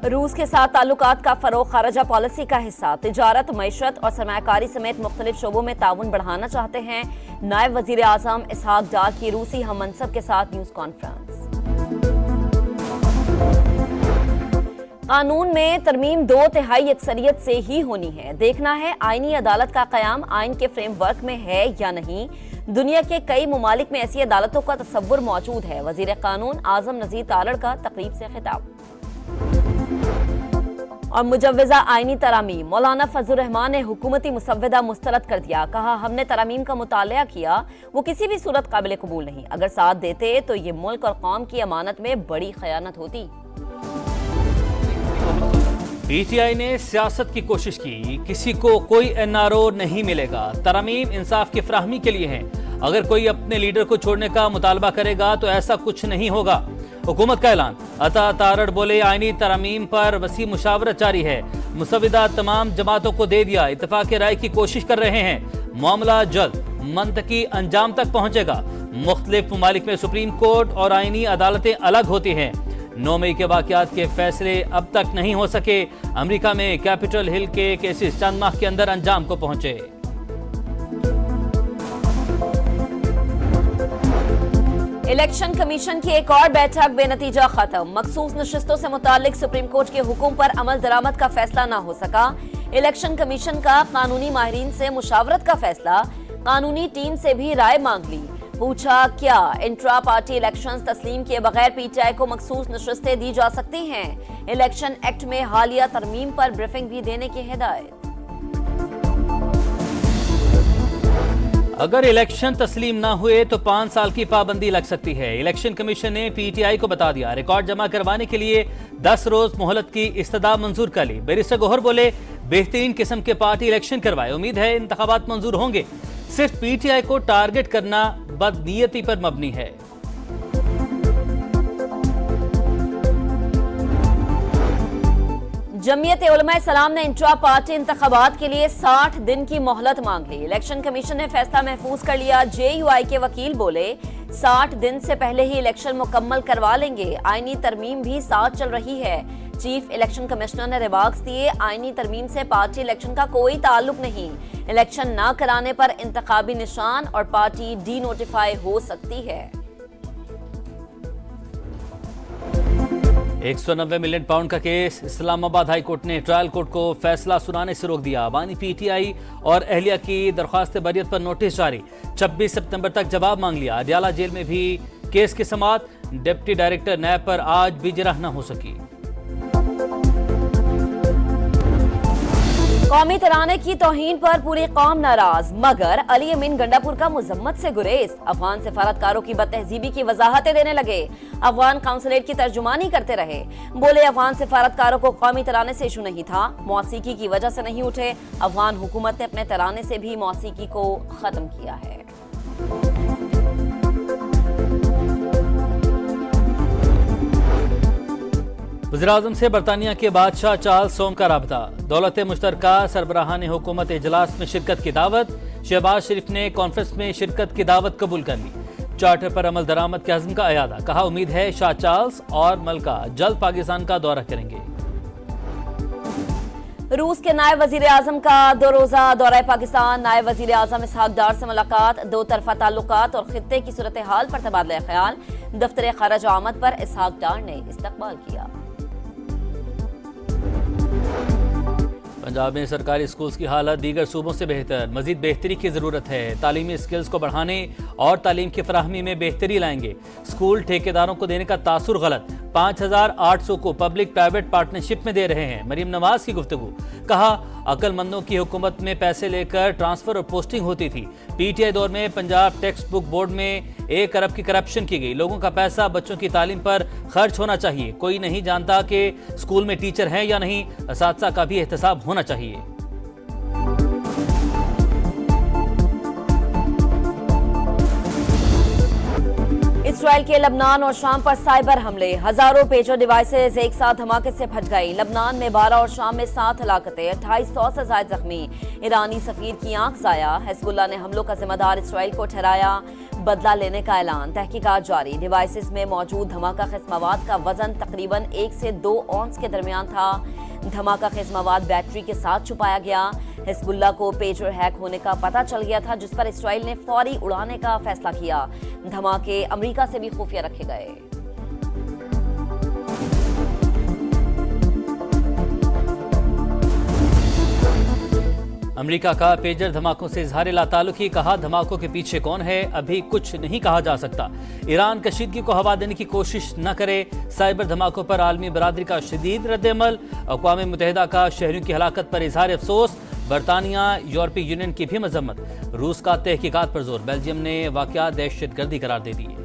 रूस के साथ ताल्लुकात का फरोग खारजा पॉलिसी का हिस्सा। तिजारत, मईशत और सरमायाकारी समेत मुख्तलिफ शोबों में ताउन बढ़ाना चाहते हैं। नायब वजीर आजम इसहाक डार की रूसी हम मनसब के साथ न्यूज कॉन्फ्रेंस। कानून में तरमीम 2/3 अक्सरियत से ही होनी है। देखना है आईनी अदालत का कयाम आइन के फ्रेमवर्क में है या नहीं। दुनिया के कई मुमालिक में ऐसी अदालतों का तसव्वुर मौजूद है। वजीर कानून आजम नजीर तालड़ का तकरीब से खिताब। और मुजव्वजा आईनी तरामीम, मौलाना फजलुर रहमान ने हुकूमती मुसव्वदा मुस्तरद कर दिया। कहा, हमने तरामीम का मुताला किया, वो किसी भी सूरत काबिल कबूल नहीं। अगर साथ देते तो ये मुल्क और कौम की अमानत में बड़ी खयानत होती। पीटीआई ने सियासत की कोशिश की, किसी को कोई एनआरओ नहीं मिलेगा। तरामीम इंसाफ की फराहमी के लिए हैं। अगर कोई अपने लीडर को छोड़ने का मुतालबा करेगा तो ऐसा कुछ नहीं होगा। हुकूमत का ऐलान। अता तारड़ बोले, आईनी तरामीम पर वसी मुशावरत जारी है। मुसव्विदा तमाम जमातों को दे दिया। इत्तफाक राय की कोशिश कर रहे हैं। मामला जल्द मंतकी अंजाम तक पहुंचेगा। मुख्तलिफ ममालिक में सुप्रीम कोर्ट और आईनी अदालतें अलग होती हैं। 9 मई के वाक़यात के फैसले अब तक नहीं हो सके। अमेरिका में कैपिटल हिल के केसेस चंद माह के अंदर अंजाम को पहुंचे। इलेक्शन कमीशन की एक और बैठक बेनतीजा खत्म। मखसूस नशिस्तों से मुतालिक सुप्रीम कोर्ट के हुक्म पर अमल दरामद का फैसला न हो सका। इलेक्शन कमीशन का कानूनी माहिरीन से मुशावरत का फैसला। कानूनी टीम से भी राय मांग ली। पूछा, क्या इंट्रा पार्टी इलेक्शंस तस्लीम किए बगैर पीटीआई को मखसूस नशिस्तें दी जा सकती हैं। इलेक्शन एक्ट में हालिया तरमीम पर ब्रीफिंग भी देने की हिदायत। अगर इलेक्शन तस्लीम ना हुए तो 5 साल की पाबंदी लग सकती है। इलेक्शन कमीशन ने पीटीआई को बता दिया। रिकॉर्ड जमा करवाने के लिए 10 रोज मोहलत की इस्तदा मंजूर कर ली। बैरिस्टर गौहर बोले, बेहतरीन किस्म के पार्टी इलेक्शन करवाए, उम्मीद है इंतखाबात मंजूर होंगे। सिर्फ पीटीआई को टारगेट करना बदनीयती पर मबनी है। जमीयत उलमा इस्लाम ने इंट्रा पार्टी इंतखाबात के लिए 60 दिन की मोहलत मांग ली। इलेक्शन कमीशन ने फैसला महफूज कर लिया। जेयूआई के वकील बोले, 60 दिन से पहले ही इलेक्शन मुकम्मल करवा लेंगे। आईनी तरमीम भी साथ चल रही है। चीफ इलेक्शन कमिश्नर ने रिमार्क्स दिए, आईनी तरमीम से पार्टी इलेक्शन का कोई ताल्लुक नहीं। इलेक्शन ना कराने पर इंतखाबी निशान और पार्टी डी नोटिफाई हो सकती है। 190 मिलियन पाउंड का केस। इस्लामाबाद हाई कोर्ट ने ट्रायल कोर्ट को फैसला सुनाने से रोक दिया। बानी पीटीआई और अहलिया की दरख्वास्त बरियत पर नोटिस जारी। 26 सितंबर तक जवाब मांग लिया। अडियाला जेल में भी केस की समाअत। डिप्टी डायरेक्टर नैब पर आज भी जिरह न हो सकी। कौमी तराने की तौहीन पर पूरी कौम नाराज, मगर अली अमीन गंडापुर का मुजम्मत से गुरेज। अफगान सिफारतकारों की बदतहजीबी की वजाहतें देने लगे। अफगान काउंसलेट की तर्जुमानी करते रहे। बोले, अफगान सिफारतकारों को कौमी तराने से इशू नहीं था, मौसीकी की वजह से नहीं उठे। अफगान हुकूमत ने अपने तराने से भी मौसीकी को खत्म किया है। वज़ीर-ए-आज़म से बरतानिया के बादशाह चार्ल्स सोम का राबता। दौलत मुश्तरका सरबराहान हुकूमत इजलास में शिरकत की दावत। शहबाज शरीफ ने कॉन्फ्रेंस में शिरकत की दावत कबूल कर ली। चार्टर पर अमल दरामद के अज़्म का अयादा। कहा, उम्मीद है शाह चार्ल्स और मलका जल्द पाकिस्तान का दौरा करेंगे। रूस के नायब वजीर आजम का 2 रोजा दौरा पाकिस्तान। नायब वजीर आजम इसहाक डार से मुलाकात। 2 तरफा ताल्लुकात और खित्ते की सूरत हाल पर तबादला ख्याल। दफ्तर खारजा आमद पर इसहाक डार ने इस्तकबाल किया। पंजाब में सरकारी स्कूल्स की हालत दीगर सूबों से बेहतर। मजीद बेहतरी की जरूरत है। तालीमी स्किल्स को बढ़ाने और तालीम की फराहमी में बेहतरी लाएंगे। स्कूल ठेकेदारों को देने का तासुर गलत। 5800 को पब्लिक प्राइवेट पार्टनरशिप में दे रहे हैं। मरीम नवाज की गुफ्तगू। कहा, अक्लमंदों की हुकूमत में पैसे लेकर ट्रांसफर और पोस्टिंग होती थी। पीटीआई दौर में पंजाब टेक्स्ट बुक बोर्ड में 1 अरब की करप्शन की गई। लोगों का पैसा बच्चों की तालीम पर खर्च होना चाहिए। कोई नहीं जानता कि स्कूल में टीचर हैं या नहीं। असातिज़ा का भी एहतसाब होना चाहिए। इसराइल के लबनान और शाम पर साइबर हमले। हजारों पेजर डिवाइसेज एक साथ धमाके से फट गई। लबनान में 12 और शाम में 7 हलाकतें। 2800 से ज्यादा जख्मी। ईरानी सफीर की आंख जाया। हिजबुल्लाह ने हमलों का जिम्मेदार इसराइल को ठहराया। बदला लेने का ऐलान, तहकीकात जारी। डिवाइसेस में मौजूद धमाका खेज मवाद का वजन तकरीबन 1 से 2 औंस के दरमियान था। धमाका खेज मवाद बैटरी के साथ छुपाया गया। हिजबुल्लाह को पेजर हैक होने का पता चल गया था, जिस पर इसराइल ने फौरी उड़ाने का फैसला किया। धमाके अमेरिका से भी खुफिया रखे गए। अमेरिका का पेजर धमाकों से इजहार लाताल्लुकी, कहा धमाकों के पीछे कौन है अभी कुछ नहीं कहा जा सकता। ईरान कशीदगी को हवा देने की कोशिश न करे। साइबर धमाकों पर आलमी बरादरी का शदीद रद्द-ए-अमल। अक़वाम मुत्तहिदा का शहरियों की हलाकत पर इजहार अफसोस। बरतानिया यूरोपीय यूनियन की भी मजम्मत। रूस का तहकीकात पर जोर। बेल्जियम ने वाक़या दहशतगर्दी करार दे दिए।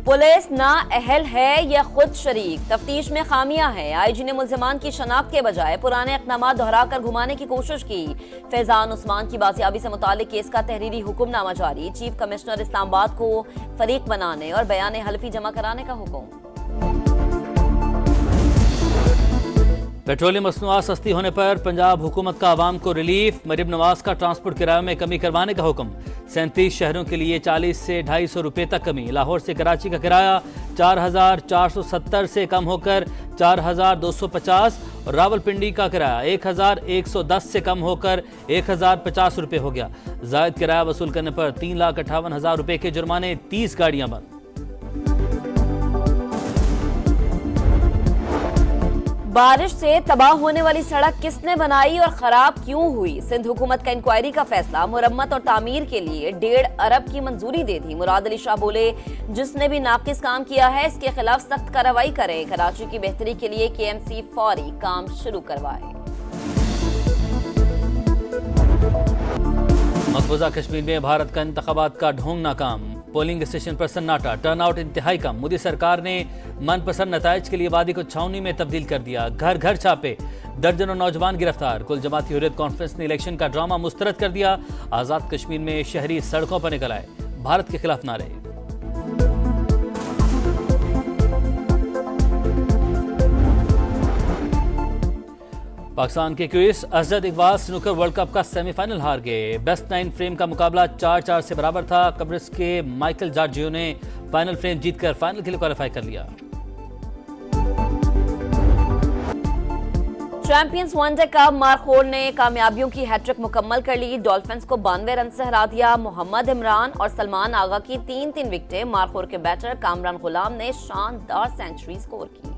पुलिस ना अहल है या खुद शरीक, तफ्तीश में खामियां हैं। आईजी ने मुल्जिमान की शनाख्त के बजाय पुराने इक़दामात दोहराकर घुमाने की कोशिश की। फैजान उस्मान की बाजियाबी से मुताल्लिक केस का तहरीरी हुक्मनामा जारी। चीफ कमिश्नर इस्लामाबाद को फरीक बनाने और बयान हल्फी जमा कराने का हुक्म। पेट्रोलियम मसनूआत सस्ती होने पर पंजाब हुकूमत का आवाम को रिलीफ। मरीम नवाज का ट्रांसपोर्ट किराए में कमी करवाने का हुक्म। 37 शहरों के लिए 40 से 250 रुपए तक कमी। लाहौर से कराची का किराया 4470 से कम होकर 4250 और रावलपिंडी का किराया 1110 से कम होकर 1050 रुपए हो गया। जायद किराया वसूल करने पर 3,58,000 रुपए के जुर्माने। 30 गाड़ियां बंद। बारिश से तबाह होने वाली सड़क किसने बनाई और खराब क्यों हुई? सिंध हुकूमत का इंक्वायरी का फैसला। मुरम्मत और तामीर के लिए 1.5 अरब की मंजूरी दे दी। मुराद अली शाह बोले, जिसने भी नाकिस काम किया है इसके खिलाफ सख्त कार्रवाई करें। कराची की बेहतरी के लिए KMC फौरी काम शुरू करवाए। मकबूजा कश्मीर में भारत का इंतखाबात का ढोंग नाकाम। पोलिंग स्टेशन पर सन्नाटा, टर्नआउट इंतहाई कम। मोदी सरकार ने मनपसंद नताइज के लिए वादी को छावनी में तब्दील कर दिया। घर घर छापे, दर्जनों नौजवान गिरफ्तार। कुल जमाती हुर्रियत कॉन्फ्रेंस ने इलेक्शन का ड्रामा मुस्तरद कर दिया। आजाद कश्मीर में शहरी सड़कों पर निकल आए, भारत के खिलाफ नारे। पाकिस्तान के क्विस Asad Iqbal snooker world cup का सेमीफाइनल हार गए। बेस्ट 9 फ्रेम का मुकाबला 4-4 से बराबर था। कब्रिस के माइकल जॉर्जियो ने फाइनल फ्रेम जीतकर फाइनल के लिए क्वालिफाई कर लिया। चैंपियंस वनडे कप मारखोर ने कामयाबियों की हैट्रिक मुकम्मल कर ली। डॉल्फिन्स को 92 रन से हरा दिया। मोहम्मद इमरान और सलमान आगा की 3-3 विकेटें। मारखोर के बैटर कामरान गुलाम ने शानदार सेंचुरी स्कोर की।